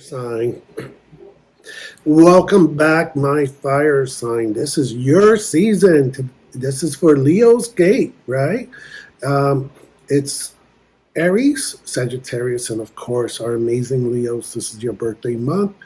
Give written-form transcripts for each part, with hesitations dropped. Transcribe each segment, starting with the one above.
Sign. Welcome back, my fire sign. This is your season. This is for Leo's gate, right? It's Aries, Sagittarius, and of course, our amazing Leos. This is your birthday month.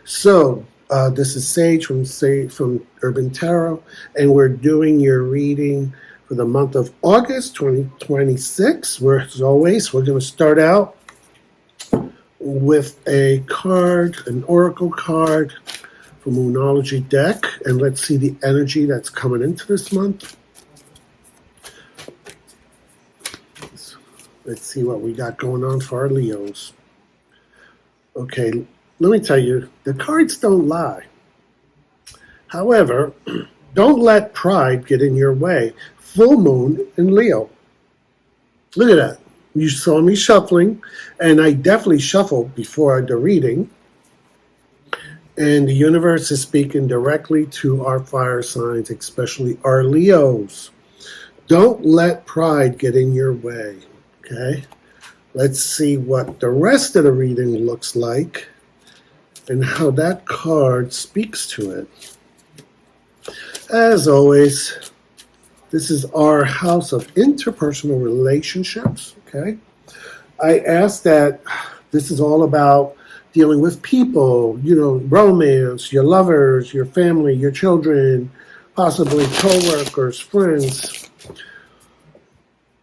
So, this is from Urban Tarot, and we're doing your reading for the month of August 2026. As always, we're going to start out with a card, an oracle card from Moonology deck, and let's see the energy that's coming into this month. Let's see what we got going on for our Leos. Okay, let me tell you, the cards don't lie. However, don't let pride get in your way. Full moon in Leo. Look at that. You saw me shuffling, and I definitely shuffled before the reading. And the universe is speaking directly to our fire signs, especially our Leos. Don't let pride get in your way, okay? Let's see what the rest of the reading looks like and how that card speaks to it. As always, this is our house of interpersonal relationships, okay? I ask that this is all about dealing with people, romance, your lovers, your family, your children, possibly co-workers, friends.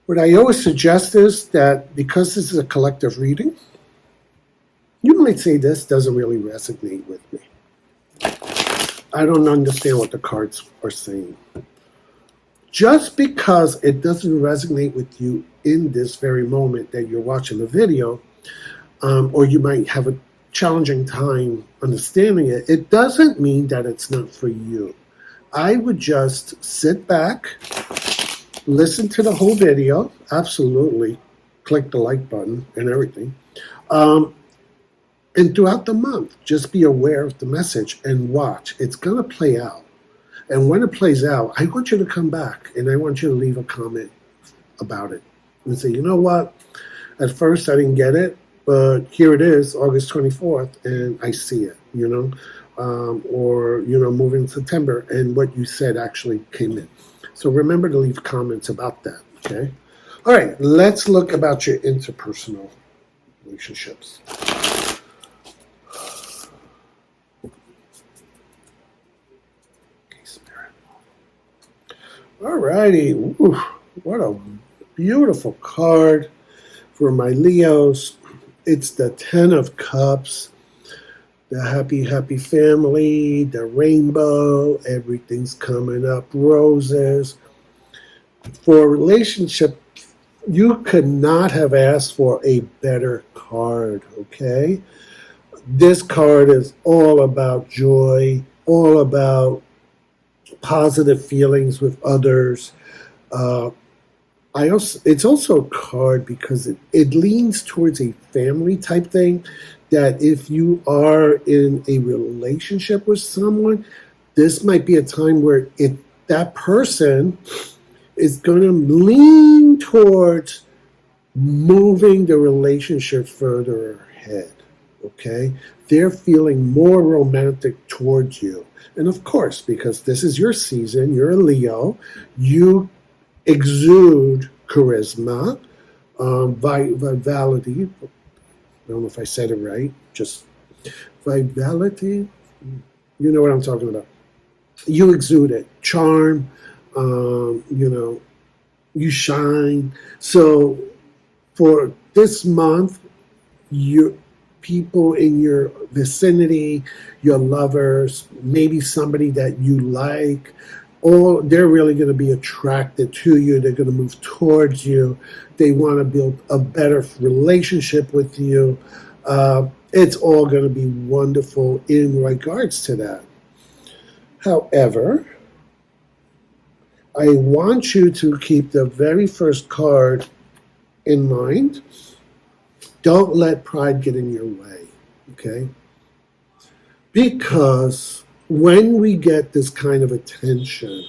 What I always suggest is that because this is a collective reading, you might say this doesn't really resonate with me. I don't understand what the cards are saying. Just because it doesn't resonate with you in this very moment that you're watching the video, or you might have a challenging time understanding it, it doesn't mean that it's not for you. I would just sit back, listen to the whole video, absolutely, click the like button and everything, and throughout the month, just be aware of the message and watch. It's going to play out. And when it plays out, I want you to come back and I want you to leave a comment about it and say, you know what? At first I didn't get it, but here it is, August 24th, and I see it, moving September, and what you said actually came in. So remember to leave comments about that, okay? All right, let's look about your interpersonal relationships. All righty. What a beautiful card for my Leos. It's the 10 of Cups, the happy, happy family, the rainbow, everything's coming up, roses. For a relationship, you could not have asked for a better card, okay? This card is all about joy, all about positive feelings with others. It's also a card because it leans towards a family type thing, that if you are in a relationship with someone, this might be a time where that person is going to lean towards moving the relationship further ahead, okay? They're feeling more romantic towards you. And of course, because this is your season, you're a Leo, you exude charisma, vitality. I don't know if I said it right. Just vitality. You know what I'm talking about. You exude it. Charm, you shine. So for this month, people in your vicinity, your lovers, maybe somebody that you like, they're really going to be attracted to you. They're going to move towards you. They want to build a better relationship with you. It's all going to be wonderful in regards to that. However, I want you to keep the very first card in mind. Don't let pride get in your way, okay? Because when we get this kind of attention,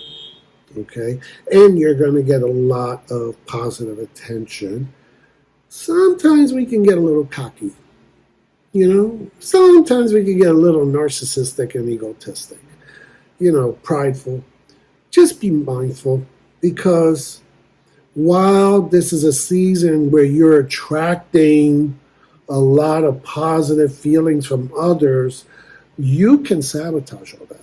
okay, and you're going to get a lot of positive attention, sometimes we can get a little cocky. Sometimes we can get a little narcissistic and egotistic, prideful. Just be mindful, because while this is a season where you're attracting a lot of positive feelings from others, you can sabotage all that.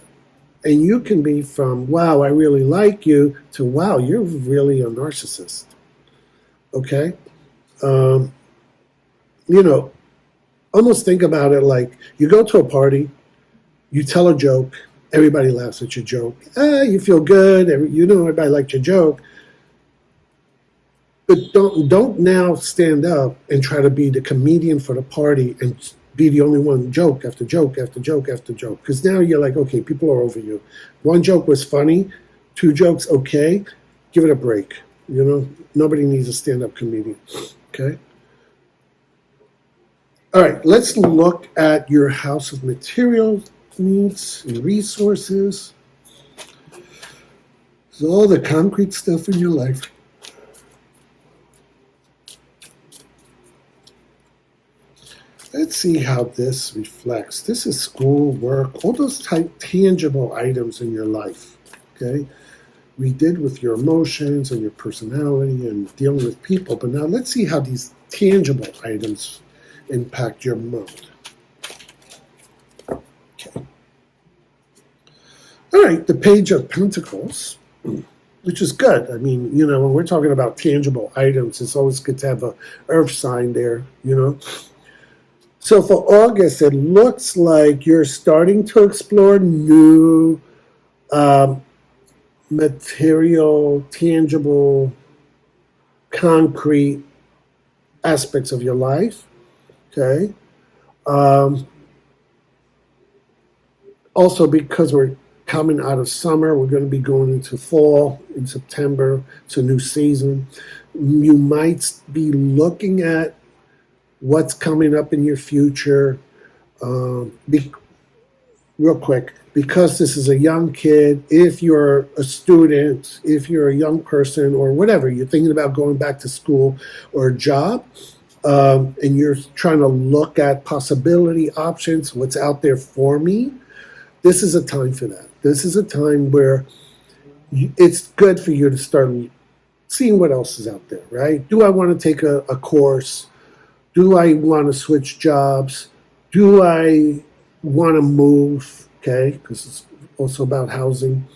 And you can be from, wow, I really like you, to, wow, you're really a narcissist. Okay? Um, you know, Almost think about it like you go to a party, you tell a joke, everybody laughs at your joke. You feel good, everybody liked your joke. But don't now stand up and try to be the comedian for the party and be the only one, joke after joke after joke after joke. Because now you're like, okay, people are over you. One joke was funny, two jokes, okay, give it a break. Nobody needs a stand-up comedian. Okay. All right, let's look at your house of material needs and resources. So all the concrete stuff in your life. Let's see how this reflects. This is school, work, all those tangible items in your life. Okay, we did with your emotions and your personality and dealing with people, but now let's see how these tangible items impact your mood. Okay. All right, the Page of Pentacles, which is good. I mean, when we're talking about tangible items, it's always good to have a earth sign there, So for August, it looks like you're starting to explore new material, tangible, concrete aspects of your life. Okay. Also, because we're coming out of summer, we're going to be going into fall in September. It's a new season. You might be looking at what's coming up in your future. Real quick, because this is a young kid, if you're a student, if you're a young person or whatever, you're thinking about going back to school or a job, and you're trying to look at possibility options, what's out there for me, this is a time for that. This is a time where it's good for you to start seeing what else is out there, right? Do I want to take a course? Do I want to switch jobs? Do I want to move? Okay, because it's also about housing.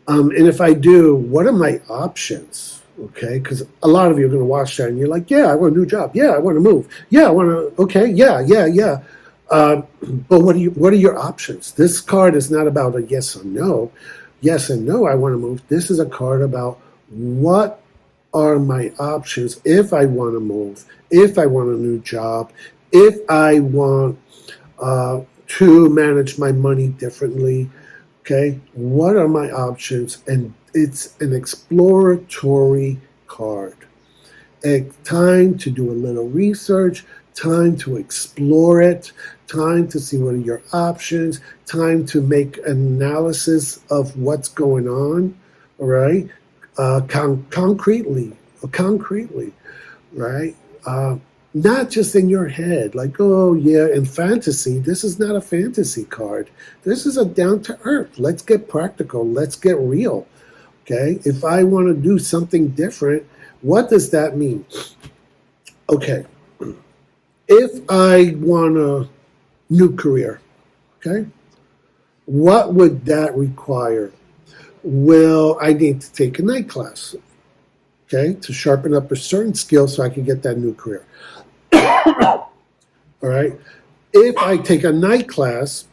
And if I do, what are my options? Okay, because a lot of you are going to watch that and you're like, yeah, I want a new job. Yeah, I want to move. Yeah, I want to. Okay, yeah. But what are your options? This card is not about a yes or no. Yes and no, I want to move. This is a card about what are my options if I want to move, if I want a new job, if I want to manage my money differently. Okay, what are my options? And it's an exploratory card. Time to do a little research, time to explore it, time to see what are your options, time to make analysis of what's going on, all right? Concretely, right? Not just in your head, like, oh yeah, in fantasy. This is not a fantasy card. This is a down to earth. Let's get practical. Let's get real. Okay, if I want to do something different, what does that mean? Okay, if I want a new career, okay, what would that require? Well, I need to take a night class, okay, to sharpen up a certain skill so I can get that new career. All right. If I take a night class,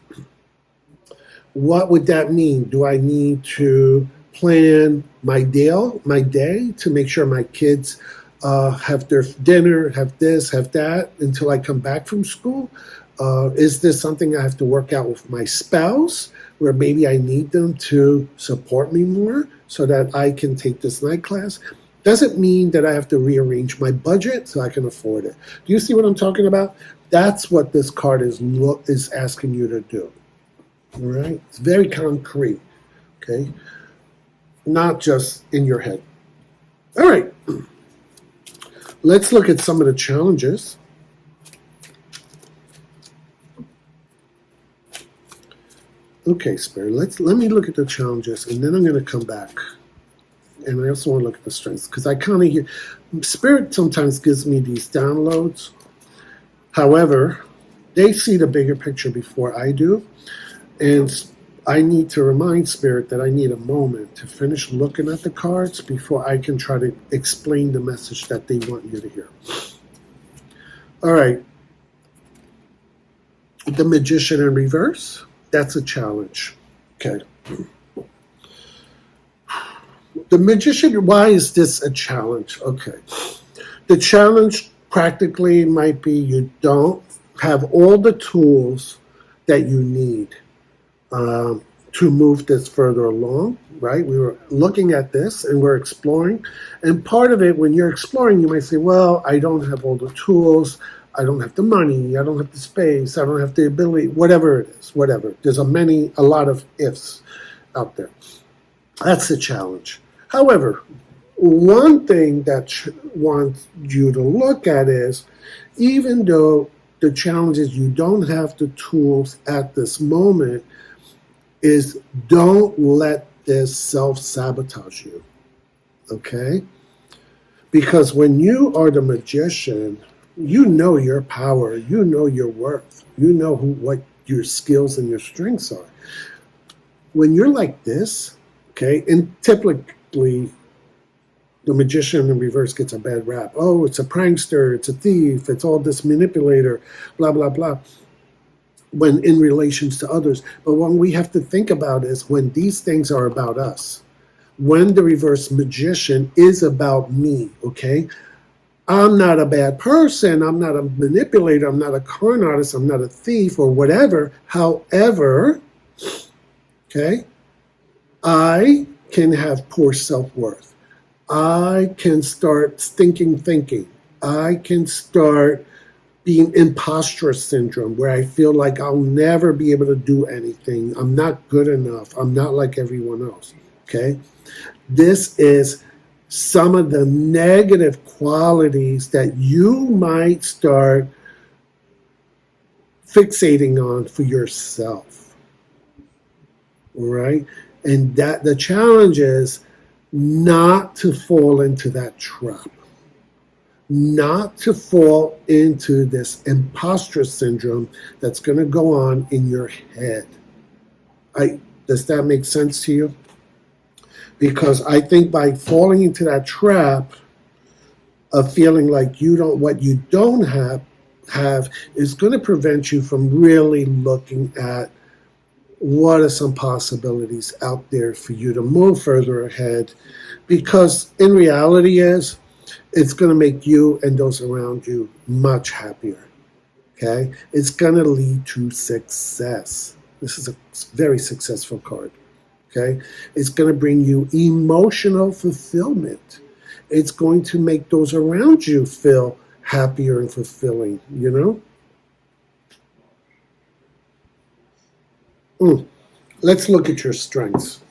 what would that mean? Do I need to plan my day to make sure my kids have their dinner, have this, have that until I come back from school? Is this something I have to work out with my spouse, where maybe I need them to support me more so that I can take this night class? Doesn't mean that I have to rearrange my budget so I can afford it. Do you see what I'm talking about? That's what this card is asking you to do. All right? It's very concrete, okay? Not just in your head. All right. Let's look at some of the challenges. Okay, Spirit, let me look at the challenges, and then I'm going to come back. And I also want to look at the strengths, because I kind of hear Spirit sometimes gives me these downloads. However, they see the bigger picture before I do, and I need to remind Spirit that I need a moment to finish looking at the cards before I can try to explain the message that they want you to hear. All right. The Magician in reverse, that's a challenge. Okay. The Magician, why is this a challenge? Okay. The challenge practically might be you don't have all the tools that you need to move this further along, right? We were looking at this and we're exploring. And part of it, when you're exploring, you might say, well, I don't have all the tools. I don't have the money. I don't have the space. I don't have the ability, whatever it is, whatever. There's a lot of ifs out there. That's the challenge. However, one thing that wants you to look at is, even though the challenge is you don't have the tools at this moment, is don't let this self-sabotage you, okay? Because when you are the magician, you know your power, you know your worth, you know what your skills and your strengths are. When you're like this, okay, and typically the magician in reverse gets a bad rap. Oh, it's a prankster, it's a thief, it's all this manipulator, blah, blah, blah, when in relations to others. But what we have to think about is when these things are about us, when the reverse magician is about me, okay? I'm not a bad person, I'm not a manipulator, I'm not a con artist, I'm not a thief or whatever. However, okay, I can have poor self-worth. I can start thinking. I can start being imposter syndrome, where I feel like I'll never be able to do anything. I'm not good enough. I'm not like everyone else, okay? This is some of the negative qualities that you might start fixating on for yourself, all right? And that the challenge is not to fall into that trap, not to fall into this imposter syndrome that's going to go on in your head. Does that make sense to you? Because I think by falling into that trap of feeling like what you don't have is going to prevent you from really looking at what are some possibilities out there for you to move further ahead. Because in reality it's going to make you and those around you much happier, okay? It's going to lead to success. This is a very successful card. Okay, it's going to bring you emotional fulfillment. It's going to make those around you feel happier and fulfilling, you know? Let's look at your strengths.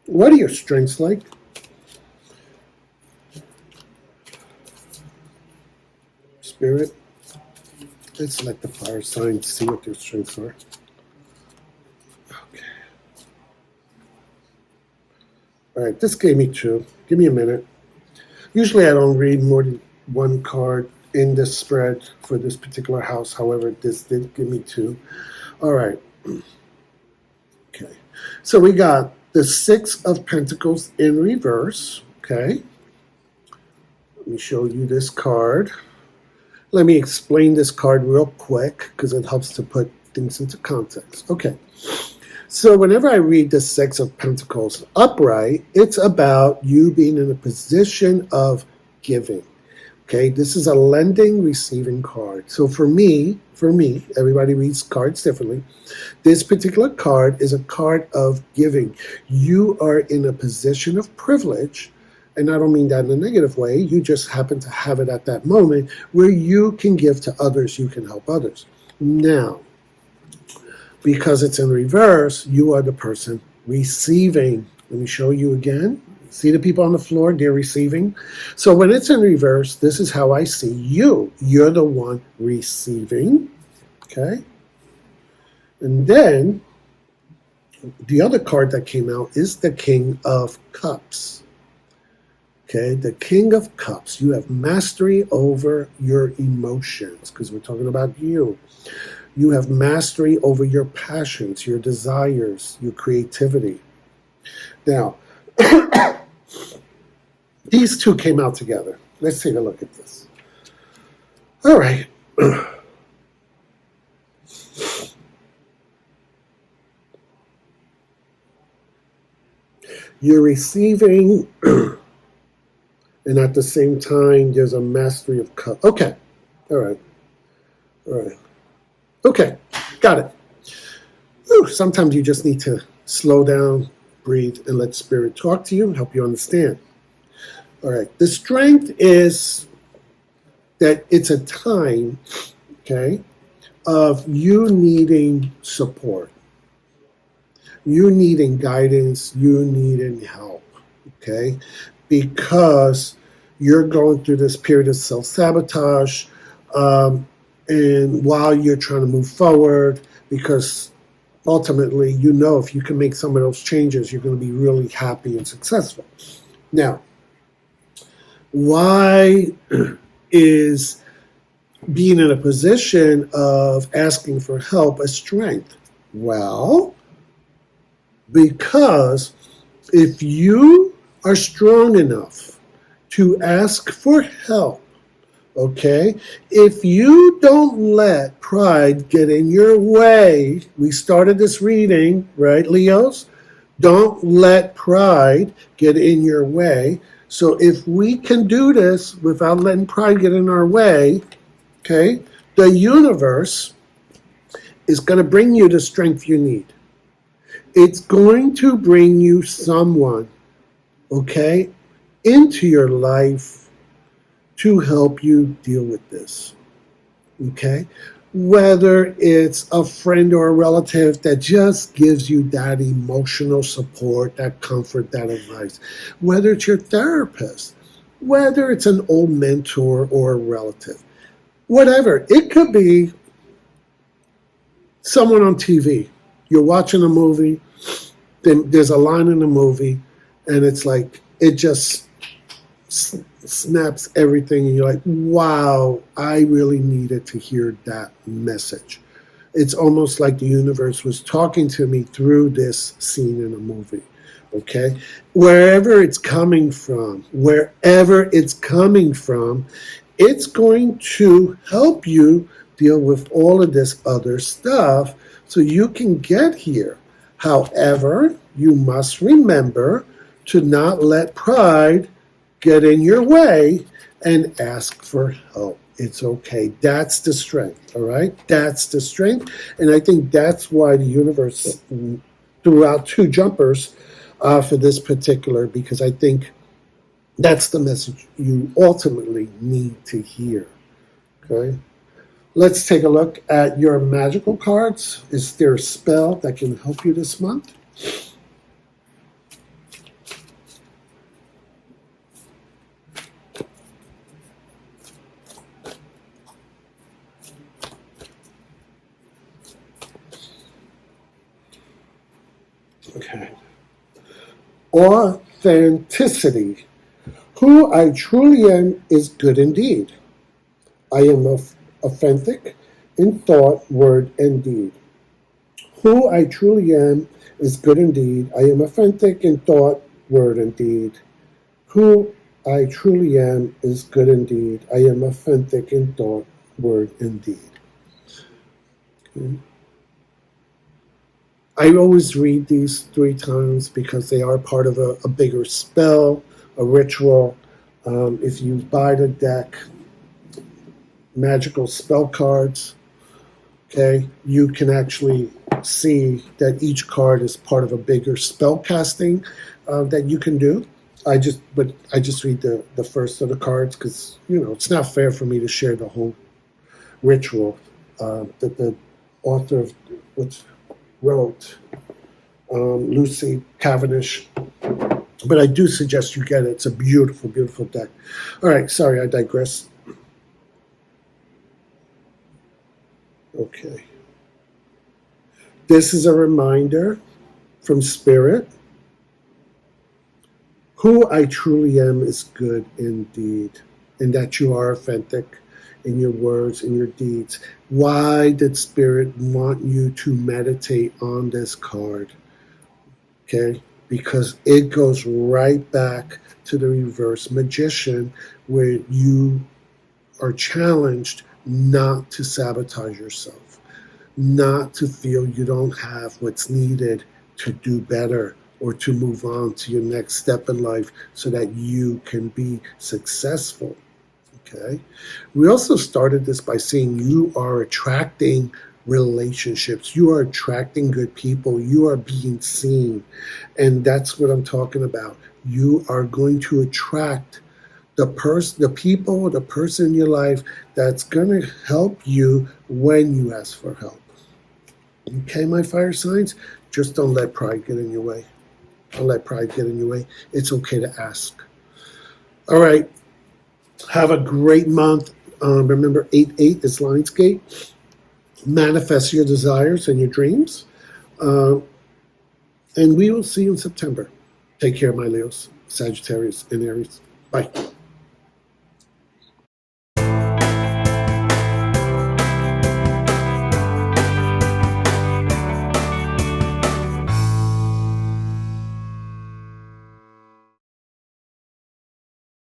What are your strengths like? Spirit, let's let the fire signs see what their strengths are. All right, this gave me two. Give me a minute. Usually I don't read more than one card in this spread for this particular house. However, this did give me two. All right. Okay. So we got the Six of Pentacles in reverse. Okay. Let me show you this card. Let me explain this card real quick because it helps to put things into context. Okay. So whenever I read the Six of Pentacles upright, it's about you being in a position of giving. Okay, this is a lending, receiving card. So for me, everybody reads cards differently. This particular card is a card of giving. You are in a position of privilege, and I don't mean that in a negative way. You just happen to have it at that moment where you can give to others, you can help others. Now, because it's in reverse, you are the person receiving. Let me show you again. See the people on the floor? They're receiving. So when it's in reverse, this is how I see you. You're the one receiving. Okay? And then the other card that came out is the King of Cups. Okay, the King of Cups. You have mastery over your emotions because we're talking about you. You have mastery over your passions, your desires, your creativity. Now, these two came out together. Let's take a look at this. All right. You're receiving, and at the same time, there's a mastery of cups. Okay. All right. All right. Okay. Got it. Whew. Sometimes you just need to slow down, breathe, and let spirit talk to you and help you understand. All right. The strength is that it's a time, okay, of you needing support, you needing guidance, you needing help, okay, because you're going through this period of self-sabotage, and while you're trying to move forward, because ultimately, you know, if you can make some of those changes, you're going to be really happy and successful. Now, why is being in a position of asking for help a strength? Well, because if you are strong enough to ask for help, okay, if you don't let pride get in your way, we started this reading, right, Leos? Don't let pride get in your way. So if we can do this without letting pride get in our way, okay, the universe is going to bring you the strength you need. It's going to bring you someone, okay, into your life to help you deal with this, okay? Whether it's a friend or a relative that just gives you that emotional support, that comfort, that advice, whether it's your therapist, whether it's an old mentor or a relative, whatever. It could be someone on TV. You're watching a movie, then there's a line in the movie, and it's like, it just snaps everything, and you're like, wow, I really needed to hear that message. It's almost like the universe was talking to me through this scene in a movie, okay? Wherever it's coming from, it's going to help you deal with all of this other stuff so you can get here. However, you must remember to not let pride get in your way and ask for help. It's okay. That's the strength, all right? That's the strength. And I think that's why the universe threw out two jumpers for this particular, because I think that's the message you ultimately need to hear, okay? Let's take a look at your magical cards. Is there a spell that can help you this month? Okay. Authenticity. Who I truly am is good indeed. I am authentic in thought, word, and deed. Who I truly am is good indeed. I am authentic in thought, word, and deed. Who I truly am is good indeed. I am authentic in thought, word, and deed. Okay. I always read these 3 times because they are part of a bigger spell, a ritual. If you buy the deck, magical spell cards, okay, you can actually see that each card is part of a bigger spell casting that you can do. I just read the first of the cards because, you know, it's not fair for me to share the whole ritual that the author of which wrote, Lucy Cavendish. But I do suggest you get it. It's a beautiful, beautiful deck. All right, sorry, I digress. Okay. This is a reminder from Spirit. Who I truly am is good indeed, and that you are authentic in your words and your deeds. Why did Spirit want you to meditate on this card? Okay, because it goes right back to the reverse magician, where you are challenged not to sabotage yourself, not to feel you don't have what's needed to do better or to move on to your next step in life so that you can be successful. Okay. We also started this by saying you are attracting relationships, you are attracting good people, you are being seen. And that's what I'm talking about. You are going to attract the people, the person in your life that's going to help you when you ask for help. Okay, my fire signs, just don't let pride get in your way. Don't let pride get in your way. It's okay to ask. All right. Have a great month. Remember, 8/8 is Lionsgate. Manifest your desires and your dreams. Uh, and we will see you in September. Take care, my Leos, Sagittarius, and Aries. Bye.